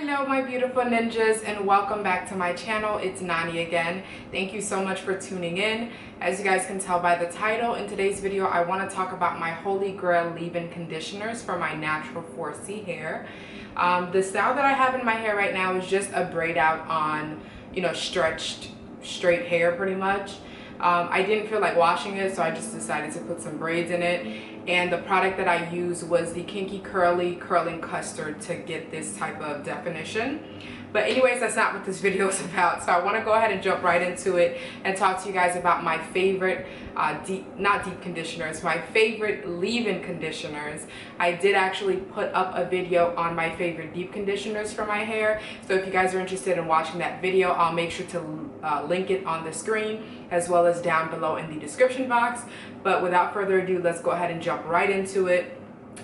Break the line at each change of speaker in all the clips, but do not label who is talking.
Hello my beautiful ninjas, and welcome back to my channel. It's Nani again. Thank you so much for tuning in. As you guys can tell by the title, in today's video I want to talk about my Holy Grail leave-in conditioners for my natural 4C hair. The style that I have in my hair right now is just a braid out on, stretched straight hair pretty much. I didn't feel like washing it, so I just decided to put some braids in it. And the product that I used was the Kinky Curling Custard to get this type of definition. But anyways, that's not what this video is about. So I want to go ahead and jump right into it and talk to you guys about my favorite, not deep conditioners, my favorite leave-in conditioners. I did actually put up a video on my favorite deep conditioners for my hair. So if you guys are interested in watching that video, I'll make sure to link it on the screen as well as down below in the description box. But without further ado, let's go ahead and jump right into it.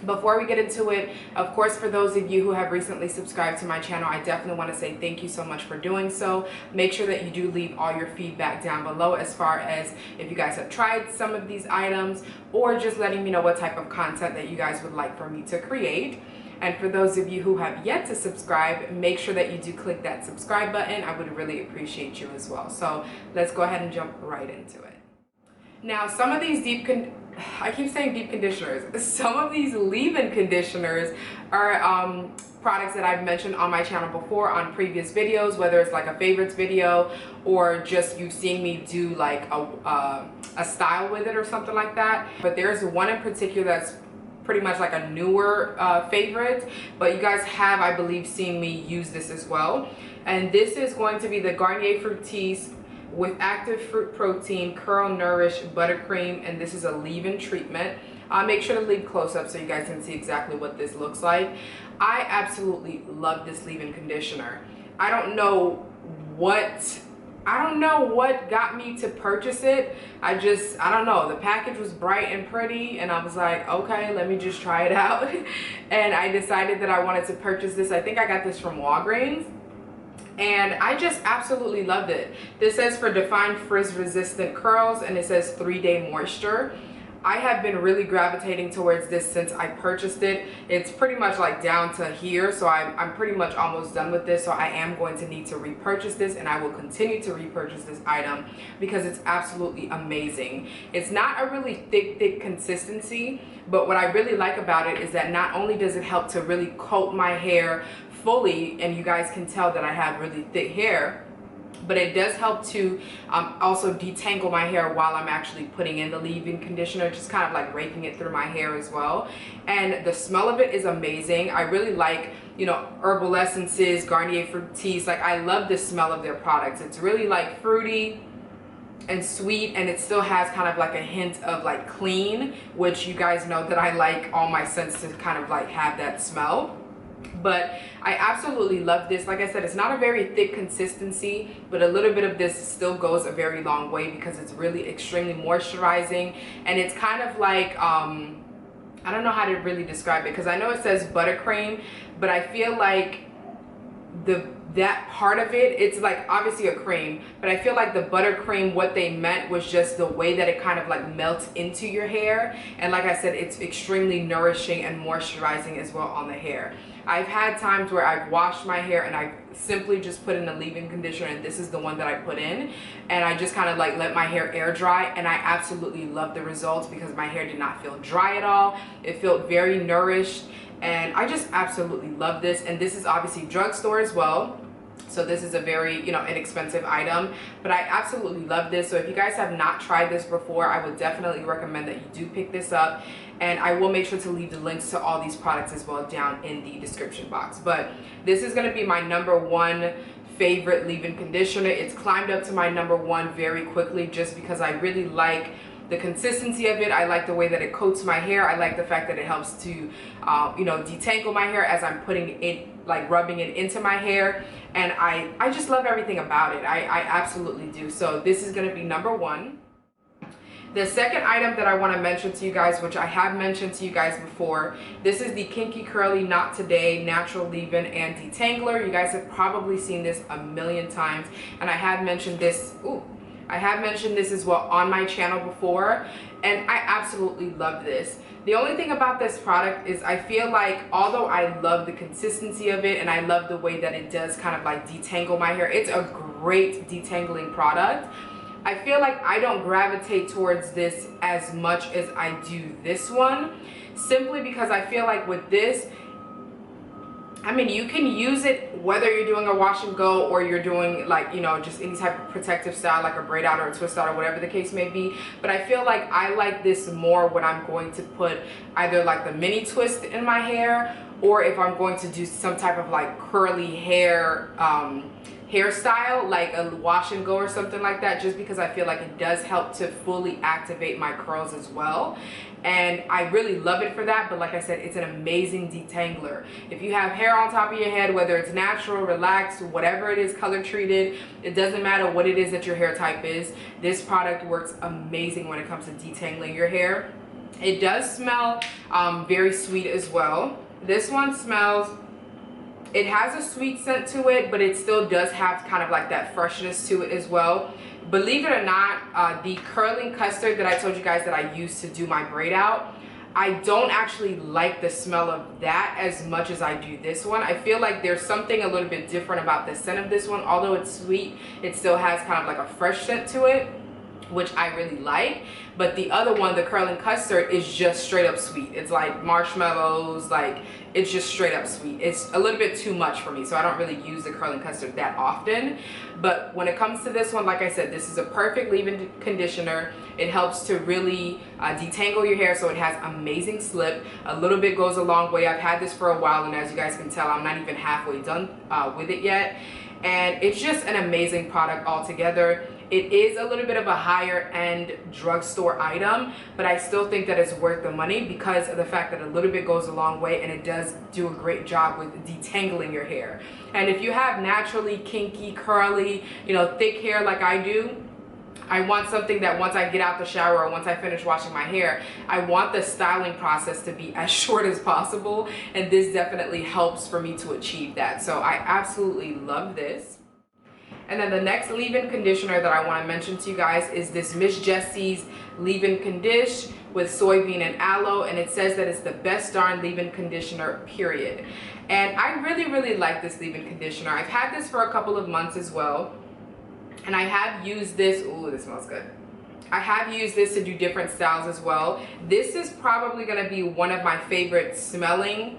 Before we get into it, of course, for those of you who have recently subscribed to my channel, I definitely want to say thank you so much for doing so. Make sure that you do leave all your feedback down below as far as if you guys have tried some of these items or just letting me know what type of content that you guys would like for me to create. And for those of you who have yet to subscribe, make sure that you do click that subscribe button. I would really appreciate you as well. So let's go ahead and jump right into it. Now, some of these I keep saying deep conditioners. Some of these leave-in conditioners are products that I've mentioned on my channel before on previous videos, whether it's like a favorites video or just you've seen me do like a style with it or something like that. But there's one in particular that's pretty much like a newer favorite, but you guys have, I believe, seen me use this as well. And this is going to be the Garnier Fructis with active fruit protein, curl, nourish, buttercream, and this is a leave-in treatment. I'll make sure to leave close up so you guys can see exactly what this looks like. I absolutely love this leave-in conditioner. I don't know what got me to purchase it. I don't know, the package was bright and pretty and I was like, okay, let me just try it out. And I decided that I wanted to purchase this. I think I got this from Walgreens. And I just absolutely loved it. This says for defined frizz resistant curls, and it says 3-day moisture. I have been really gravitating towards this since I purchased it. It's pretty much like down to here, so I'm pretty much almost done with this. So I am going to need to repurchase this, and I will continue to repurchase this item because it's absolutely amazing. It's not a really thick consistency, but what I really like about it is that not only does it help to really coat my hair fully, and you guys can tell that I have really thick hair, but it does help to also detangle my hair while I'm actually putting in the leave-in conditioner, just kind of like raking it through my hair as well. And the smell of it is amazing. I really like, herbal essences, Garnier Fructis. Like, I love the smell of their products. It's really like fruity and sweet, and it still has kind of like a hint of like clean, which you guys know that I like all my scents to kind of like have that smell. But I absolutely love this. Like I said, it's not a very thick consistency, but a little bit of this still goes a very long way because it's really extremely moisturizing. And it's kind of like, I don't know how to really describe it because I know it says buttercream, but I feel like that part of it, it's like obviously a cream, but I feel like the buttercream, what they meant was just the way that it kind of like melts into your hair. And like I said, it's extremely nourishing and moisturizing as well on the hair. I've had times where I've washed my hair and I've simply just put in a leave-in conditioner, and this is the one that I put in, and I just kind of like let my hair air dry, and I absolutely love the results because my hair did not feel dry at all. It felt very nourished, and I just absolutely love this. And this is obviously drugstore as well. So this is a very, inexpensive item, but I absolutely love this. So if you guys have not tried this before, I would definitely recommend that you do pick this up. And I will make sure to leave the links to all these products as well down in the description box. But this is going to be my #1 favorite leave-in conditioner. It's climbed up to my #1 very quickly just because I really like the consistency of it. I like the way that it coats my hair. I like the fact that it helps to, detangle my hair as I'm putting it, like rubbing it into my hair. And I just love everything about it. I absolutely do. So this is going to be #1. The second item that I want to mention to you guys, which I have mentioned to you guys before, this is the Kinky Curly Not Today Natural Leave-In and Detangler. You guys have probably seen this a million times, and I have mentioned this. I have mentioned this as well on my channel before, and I absolutely love this. The only thing about this product is I feel like, although I love the consistency of it and I love the way that it does kind of like detangle my hair, it's a great detangling product. I feel like I don't gravitate towards this as much as I do this one, simply because I feel like with this, I mean, you can use it whether you're doing a wash and go or you're doing like, you know, just any type of protective style, like a braid out or a twist out or whatever the case may be. But I feel like I like this more when I'm going to put either like the mini twist in my hair, or if I'm going to do some type of like curly hair hairstyle, like a wash and go or something like that, just because I feel like it does help to fully activate my curls as well. And I really love it for that. But like I said, it's an amazing detangler. If you have hair on top of your head, whether it's natural, relaxed, whatever it is, color treated, it doesn't matter what it is that your hair type is, this product works amazing when it comes to detangling your hair. It does smell very sweet as well. This one smells, it has a sweet scent to it, but it still does have kind of like that freshness to it as well. Believe it or not, the curling custard that I told you guys that I used to do my braid out, I don't actually like the smell of that as much as I do this one. I feel like there's something a little bit different about the scent of this one. Although it's sweet, it still has kind of like a fresh scent to it, which I really like. But the other one, the curling custard, is just straight up sweet. It's like marshmallows, like it's just straight up sweet. It's a little bit too much for me, so I don't really use the curling custard that often. But when it comes to this one, like I said, this is a perfect leave-in conditioner. It helps to really detangle your hair, so it has amazing slip. A little bit goes a long way. I've had this for a while, and as you guys can tell, I'm not even halfway done with it yet. And it's just an amazing product altogether. It is a little bit of a higher end drugstore item, but I still think that it's worth the money because of the fact that a little bit goes a long way, and it does do a great job with detangling your hair. And if you have naturally kinky, curly, you know, thick hair like I do, I want something that once I get out the shower or once I finish washing my hair, I want the styling process to be as short as possible, and this definitely helps for me to achieve that. So I absolutely love this. And then the next leave-in conditioner that I want to mention to you guys is this Miss Jessies leave-in condish with soybean and aloe, and it says that it's the best darn leave-in conditioner, period. And I really like this leave-in conditioner. I've had this for a couple of months as well, and I have used this. Ooh, this smells good. I have used this to do different styles as well. This is probably going to be one of my favorite smelling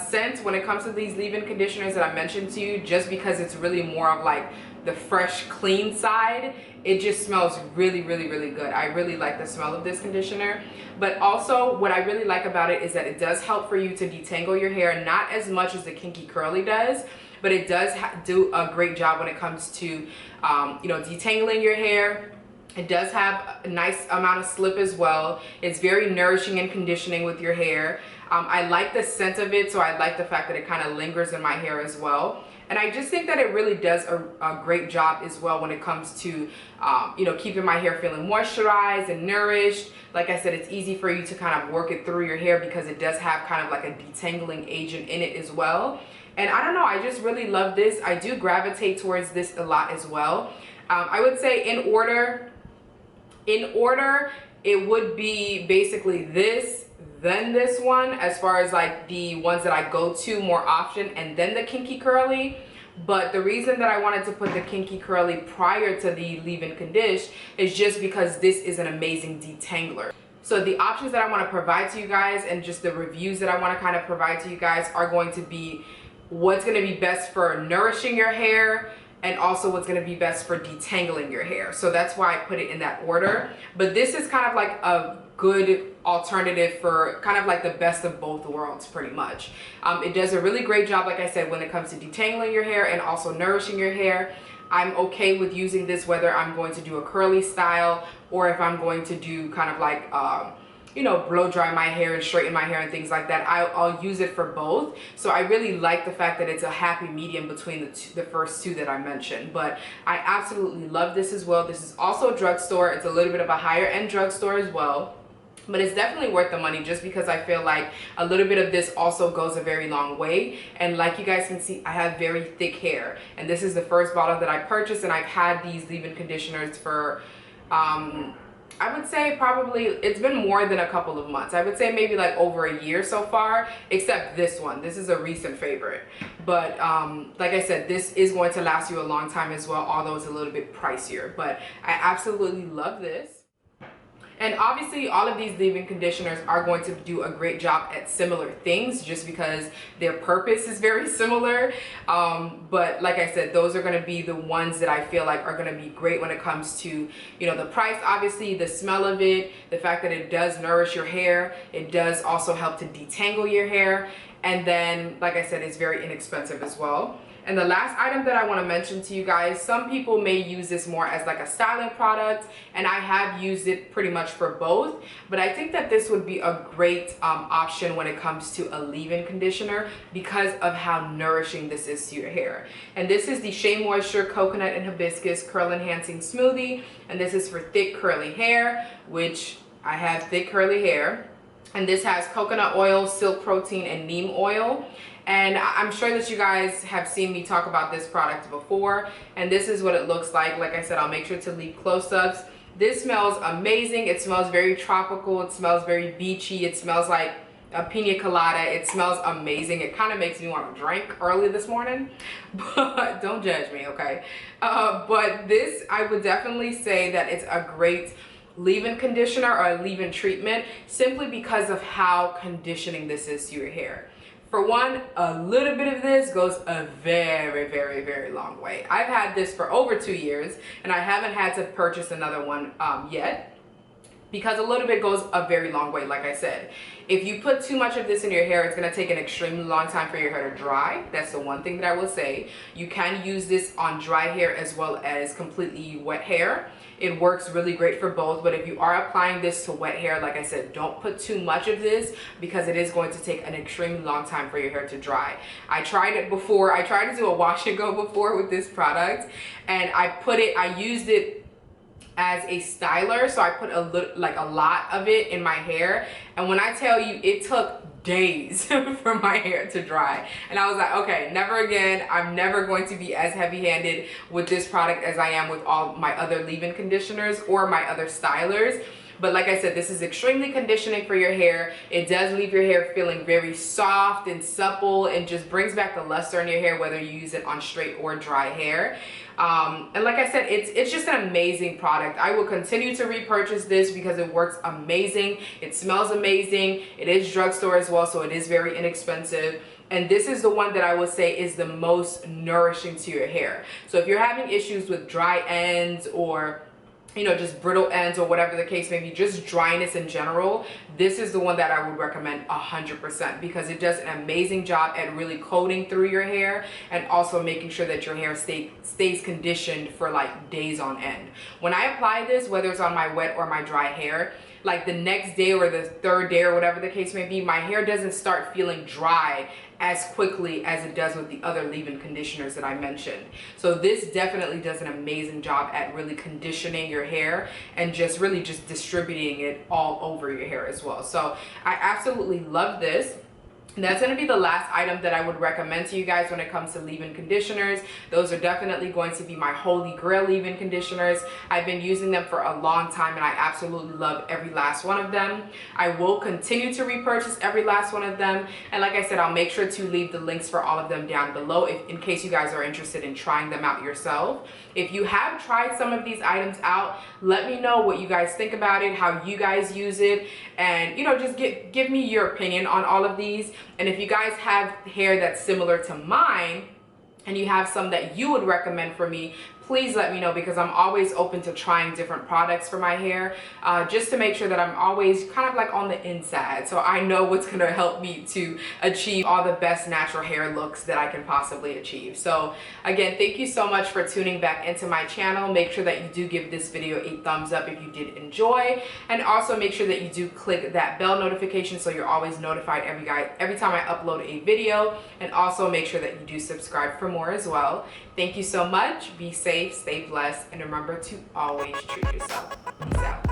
scents when it comes to these leave-in conditioners that I mentioned to you, just because it's really more of like the fresh, clean side. It just smells really good. I really like the smell of this conditioner. But also what I really like about it is that it does help for you to detangle your hair, not as much as the Kinky Curly does, but it does do a great job when it comes to you know, detangling your hair. It does have a nice amount of slip as well. It's very nourishing and conditioning with your hair. I like the scent of it, so I like the fact that it kind of lingers in my hair as well. And I just think that it really does a great job as well when it comes to, you know, keeping my hair feeling moisturized and nourished. Like I said, it's easy for you to kind of work it through your hair because it does have kind of like a detangling agent in it as well. And I don't know, I just really love this. I do gravitate towards this a lot as well. I would say in order, it would be basically this, then this one, as far as like the ones that I go to more often, and then the Kinky Curly. But the reason that I wanted to put the Kinky Curly prior to the leave-in condish is just because this is an amazing detangler. So the options that I want to provide to you guys and just the reviews that I want to kind of provide to you guys are going to be what's going to be best for nourishing your hair, and also what's going to be best for detangling your hair. So that's why I put it in that order. But this is kind of like a good alternative for kind of like the best of both worlds, pretty much. It does a really great job, like I said, when it comes to detangling your hair and also nourishing your hair. I'm okay with using this whether I'm going to do a curly style or if I'm going to do kind of like you know, blow dry my hair and straighten my hair and things like that. I'll use it for both. So I really like the fact that it's a happy medium between the first two that I mentioned. But I absolutely love this as well. This is also a drugstore. It's a little bit of a higher end drugstore as well. but it's definitely worth the money just because I feel like a little bit of this also goes a very long way. And like you guys can see, I have very thick hair, and this is the first bottle that I purchased, and I've had these leave-in conditioners for I would say probably it's been more than a couple of months. I would say maybe like over a year so far, except this one. This is a recent favorite. But like I said, this is going to last you a long time as well, although it's a little bit pricier. But I absolutely love this. And obviously all of these leave-in conditioners are going to do a great job at similar things just because their purpose is very similar. But like I said, those are going to be the ones that I feel like are going to be great when it comes to, you know, the price, obviously, the smell of it, the fact that it does nourish your hair. It does also help to detangle your hair. And then, like I said, it's very inexpensive as well. And the last item that I want to mention to you guys, some people may use this more as like a styling product, and I have used it pretty much for both, but I think that this would be a great option when it comes to a leave-in conditioner because of how nourishing this is to your hair. And this is the Shea Moisture Coconut and Hibiscus Curl Enhancing Smoothie, and this is for thick curly hair, which I have thick curly hair. And this has coconut oil, silk protein, and neem oil. And I'm sure that you guys have seen me talk about this product before, and this is what it looks like. Like I said, I'll make sure to leave close-ups. This smells amazing. It smells very tropical. It smells very beachy. It smells like a pina colada. It smells amazing. It kind of makes me want to drink early this morning, but don't judge me, okay? But this, I would definitely say that it's a great leave-in conditioner or a leave-in treatment simply because of how conditioning this is to your hair. For one, a little bit of this goes a very, very, very long way. I've had this for over 2 years, and I haven't had to purchase another one yet, because a little bit goes a very long way. Like I said, if you put too much of this in your hair, it's going to take an extremely long time for your hair to dry. That's the one thing that I will say. You can use this on dry hair as well as completely wet hair. It works really great for both, but if you are applying this to wet hair, like I said, don't put too much of this because it is going to take an extremely long time for your hair to dry. I tried it before. I tried to do a wash and go before with this product, and I used it as a styler, so I put a lot of it in my hair, and when I tell you, it took days for my hair to dry, and I was like, okay, never again. I'm never going to be as heavy-handed with this product as I am with all my other leave-in conditioners or my other stylers. But like I said, this is extremely conditioning for your hair. It does leave your hair feeling very soft and supple, and just brings back the luster in your hair, whether you use it on straight or dry hair. And like I said, it's just an amazing product. I will continue to repurchase this because it works amazing. It smells amazing. It is drugstore as well, so it is very inexpensive. And this is the one that I would say is the most nourishing to your hair. So if you're having issues with dry ends, or you know, just brittle ends, or whatever the case may be, just dryness in general, this is the one that I would recommend 100%, because it does an amazing job at really coating through your hair and also making sure that your hair stays conditioned for like days on end. When I apply this, whether it's on my wet or my dry hair, like the next day or the third day or whatever the case may be, my hair doesn't start feeling dry as quickly as it does with the other leave-in conditioners that I mentioned. So this definitely does an amazing job at really conditioning your hair and just really just distributing it all over your hair as well. So I absolutely love this. That's going to be the last item that I would recommend to you guys when it comes to leave-in conditioners. Those are definitely going to be my holy grail leave-in conditioners. I've been using them for a long time, and I absolutely love every last one of them. I will continue to repurchase every last one of them, and like I said, I'll make sure to leave the links for all of them down below in case you guys are interested in trying them out yourself. If you have tried some of these items out, let me know what you guys think about it, how you guys use it, and you know, just give me your opinion on all of these. And if you guys have hair that's similar to mine, and you have some that you would recommend for me, please let me know, because I'm always open to trying different products for my hair, just to make sure that I'm always kind of like on the inside, so I know what's going to help me to achieve all the best natural hair looks that I can possibly achieve. So again, thank you so much for tuning back into my channel. Make sure that you do give this video a thumbs up if you did enjoy, and also make sure that you do click that bell notification so you're always notified every time I upload a video, and also make sure that you do subscribe for more as well. Thank you so much. Be safe, stay blessed, and remember to always treat yourself. Peace out.